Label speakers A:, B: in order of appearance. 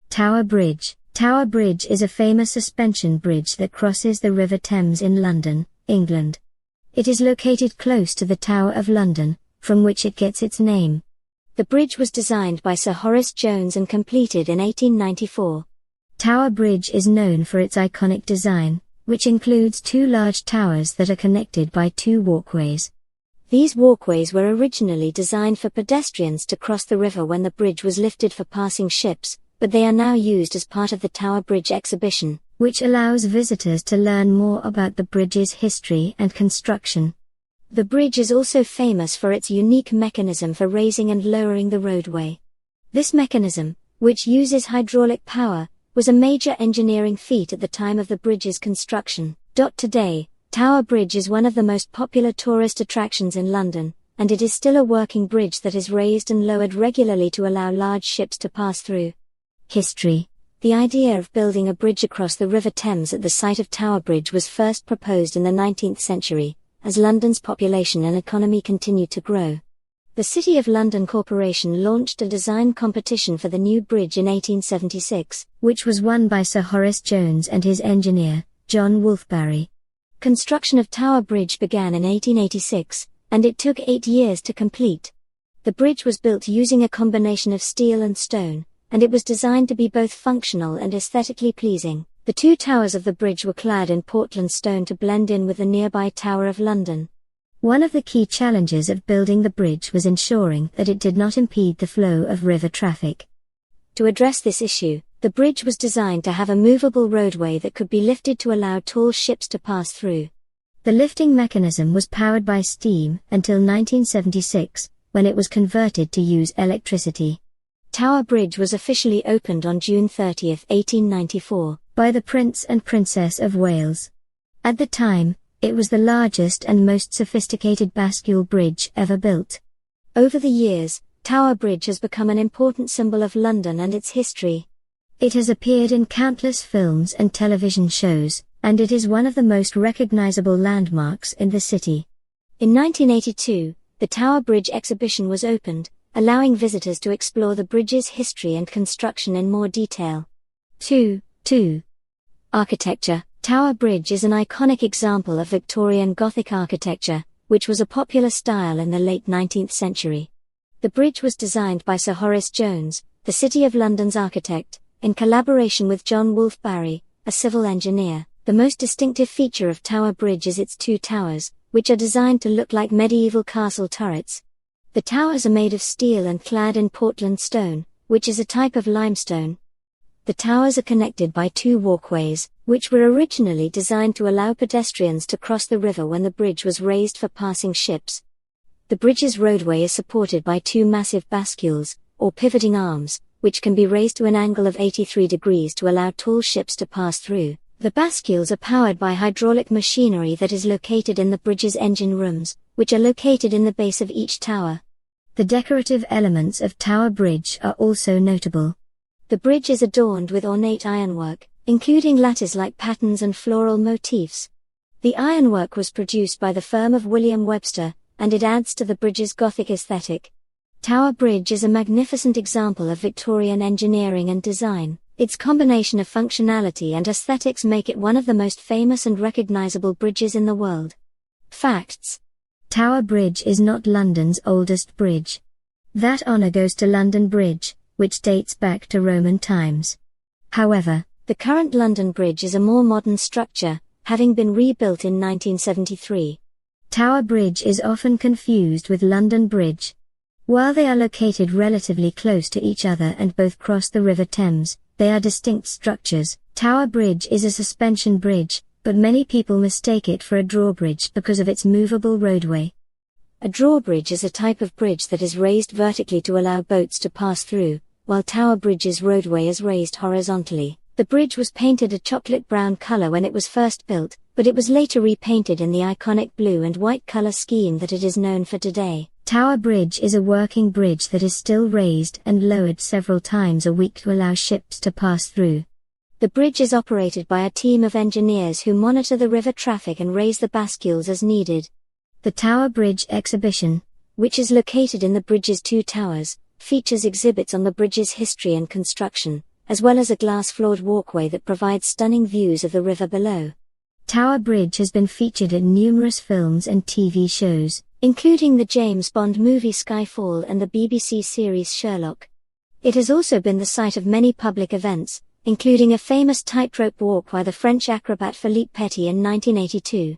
A: Tower Bridge. Tower Bridge is a famous suspension bridge that crosses the River Thames in London, England. It is located close to the Tower of London, from which it gets its name. The bridge was designed by Sir Horace Jones and completed in 1894. Tower Bridge is known for its iconic design, which includes two large towers that are connected by two walkways. These walkways were originally designed for pedestrians to cross the river when the bridge was lifted for passing ships, but they are now used as part of the Tower Bridge exhibition, which allows visitors to learn more about the bridge's history and construction. The bridge is also famous for its unique mechanism for raising and lowering the roadway. This mechanism, which uses hydraulic power, was a major engineering feat at the time of the bridge's construction. Today, Tower Bridge is one of the most popular tourist attractions in London, and it is still a working bridge that is raised and lowered regularly to allow large ships to pass through. History. The idea of building a bridge across the River Thames at the site of Tower Bridge was first proposed in the 19th century, as London's population and economy continued to grow. The City of London Corporation launched a design competition for the new bridge in 1876, which was won by Sir Horace Jones and his engineer, John Wolfbarry. Construction of Tower Bridge began in 1886, and it took 8 years to complete. The bridge was built using a combination of steel and stone, and it was designed to be both functional and aesthetically pleasing. The two towers of the bridge were clad in Portland stone to blend in with the nearby Tower of London. One of the key challenges of building the bridge was ensuring that it did not impede the flow of river traffic. To address this issue, the bridge was designed to have a movable roadway that could be lifted to allow tall ships to pass through. The lifting mechanism was powered by steam until 1976, when it was converted to use electricity. Tower Bridge was officially opened on June 30, 1894, by the Prince and Princess of Wales. At the time, it was the largest and most sophisticated bascule bridge ever built. Over the years, Tower Bridge has become an important symbol of London and its history. It has appeared in countless films and television shows, and it is one of the most recognizable landmarks in the city. In 1982, the Tower Bridge exhibition was opened, allowing visitors to explore the bridge's history and construction in more detail. 2. Architecture. Tower Bridge is an iconic example of Victorian Gothic architecture, which was a popular style in the late 19th century. The bridge was designed by Sir Horace Jones, the City of London's architect, in collaboration with John Wolfbarry, a civil engineer. The most distinctive feature of Tower Bridge is its two towers, which are designed to look like medieval castle turrets. The towers are made of steel and clad in Portland stone, which is a type of limestone. The towers are connected by two walkways, which were originally designed to allow pedestrians to cross the river when the bridge was raised for passing ships. The bridge's roadway is supported by two massive bascules, or pivoting arms, which can be raised to an angle of 83 degrees to allow tall ships to pass through. The bascules are powered by hydraulic machinery that is located in the bridge's engine rooms, which are located in the base of each tower. The decorative elements of Tower Bridge are also notable. The bridge is adorned with ornate ironwork, including lattice-like patterns and floral motifs. The ironwork was produced by the firm of William Webster, and it adds to the bridge's Gothic aesthetic. Tower Bridge is a magnificent example of Victorian engineering and design. Its combination of functionality and aesthetics make it one of the most famous and recognizable bridges in the world. Facts. Tower Bridge is not London's oldest bridge. That honor goes to London Bridge, which dates back to Roman times. However, the current London Bridge is a more modern structure, having been rebuilt in 1973. Tower Bridge is often confused with London Bridge. While they are located relatively close to each other and both cross the River Thames, they are distinct structures. Tower Bridge is a suspension bridge, but many people mistake it for a drawbridge because of its movable roadway. A drawbridge is a type of bridge that is raised vertically to allow boats to pass through, while Tower Bridge's roadway is raised horizontally. The bridge was painted a chocolate brown color when it was first built, but it was later repainted in the iconic blue and white color scheme that it is known for today. Tower Bridge is a working bridge that is still raised and lowered several times a week to allow ships to pass through. The bridge is operated by a team of engineers who monitor the river traffic and raise the bascules as needed. The Tower Bridge exhibition, which is located in the bridge's two towers, features exhibits on the bridge's history and construction, as well as a glass-floored walkway that provides stunning views of the river below. Tower Bridge has been featured in numerous films and TV shows, including the James Bond movie Skyfall and the BBC series Sherlock. It has also been the site of many public events, including a famous tightrope walk by the French acrobat Philippe Petit in 1982.